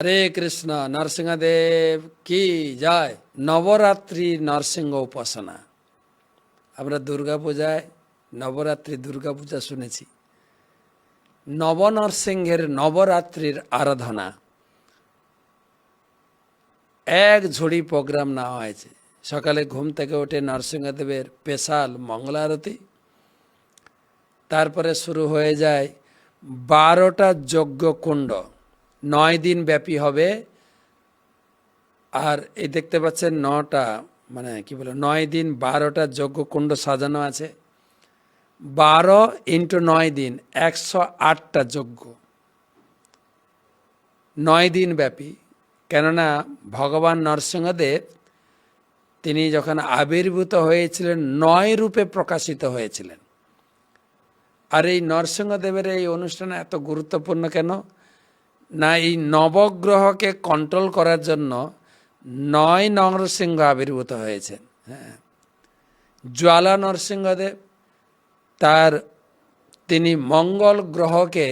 হরে কৃষ্ণ। নরসিংহদেব কি জয়। নবরাত্রি নরসিংহ উপাসনা। আমরা দুর্গাপূজায় নবরাত্রি দুর্গাপূজা শুনেছি। নবনরসিংহের নবরাত্রির আরাধনা এক ঝুড়ি প্রোগ্রাম নেওয়া হয়েছে। সকালে ঘুম থেকে উঠে নরসিংহদেবের স্পেশাল মঙ্গলা আরতি, তারপরে শুরু হয়ে যায় 12টা যজ্ঞ কুণ্ড, 9 দিন ব্যাপী হবে। আর এই দেখতে পাচ্ছেন 9টা, মানে কি বলে 9 দিন 12টা যজ্ঞ কুণ্ড সাজানো আছে। 12 × 9 দিন 108টা যজ্ঞ, 9 দিন ব্যাপী। কেননা ভগবান নরসিংহদেব তিনি যখন আবির্ভূত হয়েছিলেন 9 রূপে প্রকাশিত হয়েছিলেন। আর এই নরসিংহদেবের এই অনুষ্ঠান এত গুরুত্বপূর্ণ কেন না, এই নবগ্রহকে কন্ট্রোল করার জন্য 9 নরসিংহ আবির্ভূত হয়েছেন। হ্যাঁ, জ্বালা নরসিংহদেব তিনি মঙ্গল গ্রহকে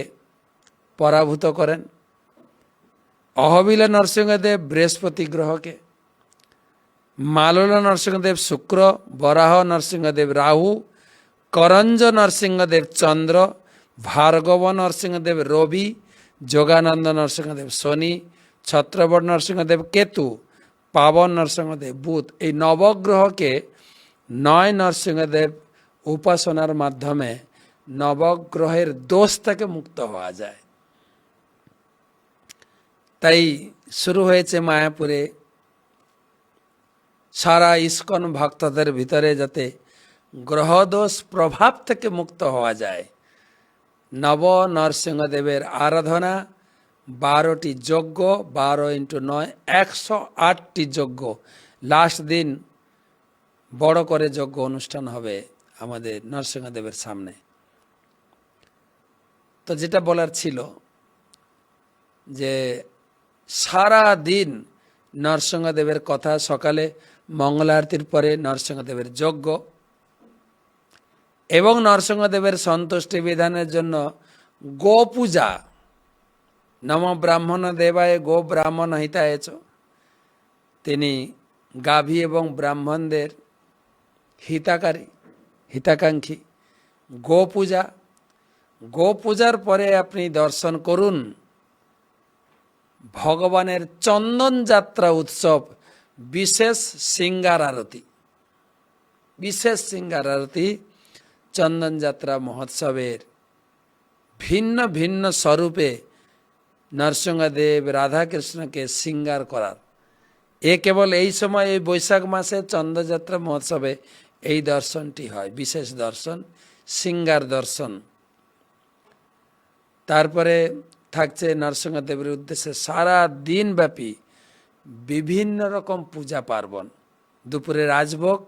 পরাভূত করেন। অহবিলা নরসিংহদেব বৃহস্পতি গ্রহকে, মাললা নরসিংহদেব শুক্র, বরাহ নরসিংহদেব রাহু, করঞ্জ নরসিংহদেব চন্দ্র, ভার্গব নরসিংহদেব রবি, যোগানন্দ নরসিংহদেব শনি, ছত্রবর নরসিংহদেব কেতু, পাবন নরসিংহদেব বুধ। এই নবগ্রহকে 9 নরসিংহদেব উপাসনার মাধ্যমে নবগ্রহের দোষ থেকে মুক্ত হওয়া যায়। তাই শুরু হয়েছে মায়াপুরে সারা ইস্কন ভক্তদের ভিতরে যাতে গ্রহদোষ প্রভাব থেকে মুক্ত হওয়া যায়। নব নরসিংহদেবের আরাধনা, 12টি যজ্ঞ, 12 × 9 108টি যজ্ঞ। লাস্ট দিন বড় করে যজ্ঞ অনুষ্ঠান হবে আমাদের নরসিংহদেবের সামনে। তো যেটা বলার ছিল যে সারা দিন নরসিংহদেবের কথা, সকালে মঙ্গলা আরতির পরে নরসিংহদেবের যজ্ঞ এবং নরসিংহদেবের সন্তুষ্টি বিধানের জন্য গো পূজা। নম ব্রাহ্মণ দেবায় গো ব্রাহ্মণ হিতায়চ। তিনি গাভী এবং ব্রাহ্মণদের হিতাকাঙ্ক্ষী। গো পূজা, গো পূজার পরে আপনি দর্শন করুন ভগবানের চন্দন যাত্রা উৎসব, বিশেষ সিঙ্গার আরতি। বিশেষ সিঙ্গার আরতি চন্দন যাত্রা মহোৎসবের ভিন্ন ভিন্ন স্বরূপে নরসিংহদেব রাধাকৃষ্ণকে সিঙ্গার করার। কেবল এই সময়, এই বৈশাখ মাসে চন্দ্রযাত্রা মহোৎসবে এই দর্শনটি হয়, বিশেষ দর্শন, সিঙ্গার দর্শন। তারপরে থাকছে নরসিংহদেবের উদ্দেশ্যে সারা দিন ব্যাপী বিভিন্ন রকম পূজা পার্বণ। দুপুরে রাজভোগ,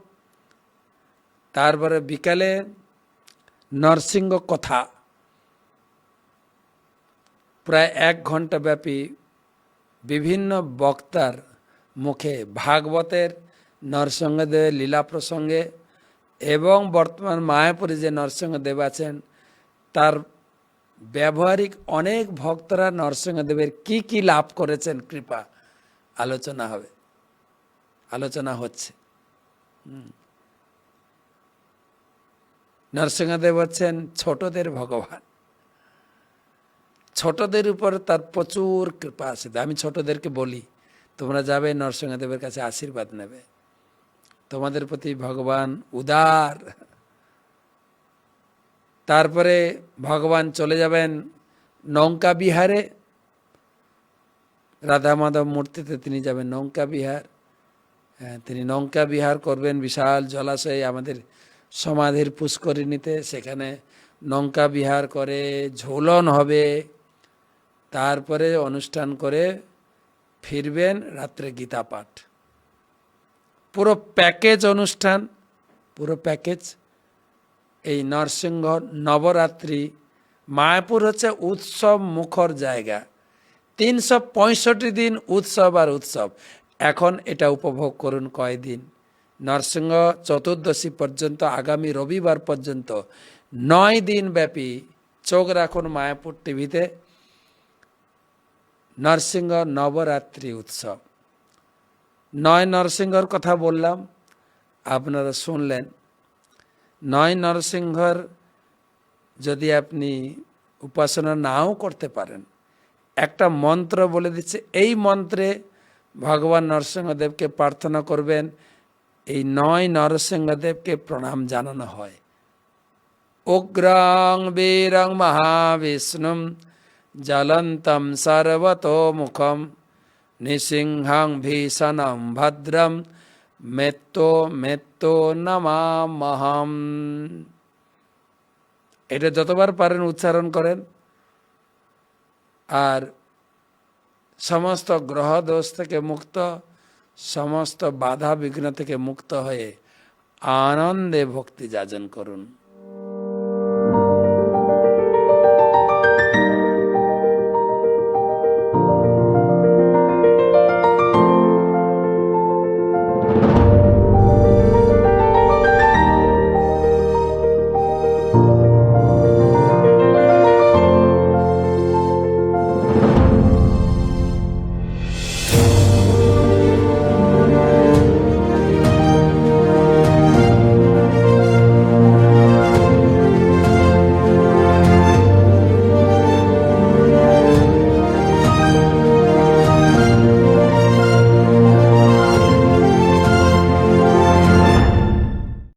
তারপরে বিকালে নরসিংহ কথা, প্রায় 1 ঘন্টা ব্যাপী বিভিন্ন বক্তার মুখে ভাগবতের নরসিংহদেবের লীলা প্রসঙ্গে এবং বর্তমান মায়াপুরে যে নরসিংহদেব আছেন তার ব্যবহারিক অনেক ভক্তরা নরসিংহদেবের কি কি লাভ করেছেন কৃপা আলোচনা হবে, আলোচনা হচ্ছে। নরসিংহদেব হচ্ছেন ছোটদের ভগবান। ছোটদের উপর তার প্রচুর কৃপা আছে। আমি ছোটদেরকে বলি, তোমরা যাবে নরসিংহদেবের কাছে আশীর্বাদ নেবে, তোমাদের প্রতি ভগবান উদার। তারপরে ভগবান চলে যাবেন নৌকা বিহারে, রাধা মাধব মূর্তিতে তিনি যাবেন নৌকা বিহার। তিনি নৌকা বিহার করবেন বিশাল জলাশয়ে, আমাদের সমাধির পুষ্করিণীতে। সেখানে নৌকা বিহার করে ঝুলন হবে, তারপরে অনুষ্ঠান করে ফিরবেন, রাত্রে গীতা পাঠ। পুরো প্যাকেজ অনুষ্ঠান, পুরো প্যাকেজ। এই নরসিংহ নবরাত্রি মায়াপুর হচ্ছে উৎসব মুখর জায়গা। 365 দিন উৎসব আর উৎসব। এখন এটা উপভোগ করুন কয়দিন, নরসিংহ চতুর্দশী পর্যন্ত, আগামী রবিবার পর্যন্ত 9 দিন ব্যাপী। চোখ রাখুন মায়াপুর টিভিতে। নরসিংহ নবরাত্রি উৎসব। 9 নরসিংহর কথা বললাম, আপনারা শুনলেন। 9 নরসিংহর যদি আপনি উপাসনা নাও করতে পারেন, একটা মন্ত্র বলে দিচ্ছে, এই মন্ত্রে ভগবান নরসিংহদেবকে প্রার্থনা করবেন, এই 9 নরসিংহদেবকে প্রণাম জানানো হয়। উগ্রং বীরং মহাবিষ্ণুম জ্বলন্তম সর্বতোমুখম নৃসিংহং ভীষণম ভদ্রম মেত্তো মেত্তো নমামহম। এটা যতবার পারেন উচ্চারণ করেন, আর সমস্ত গ্রহ দোষ থেকে মুক্ত, সমস্ত বাধা বিঘ্ন থেকে মুক্ত হয়ে আনন্দে ভক্তি যাজন করুন।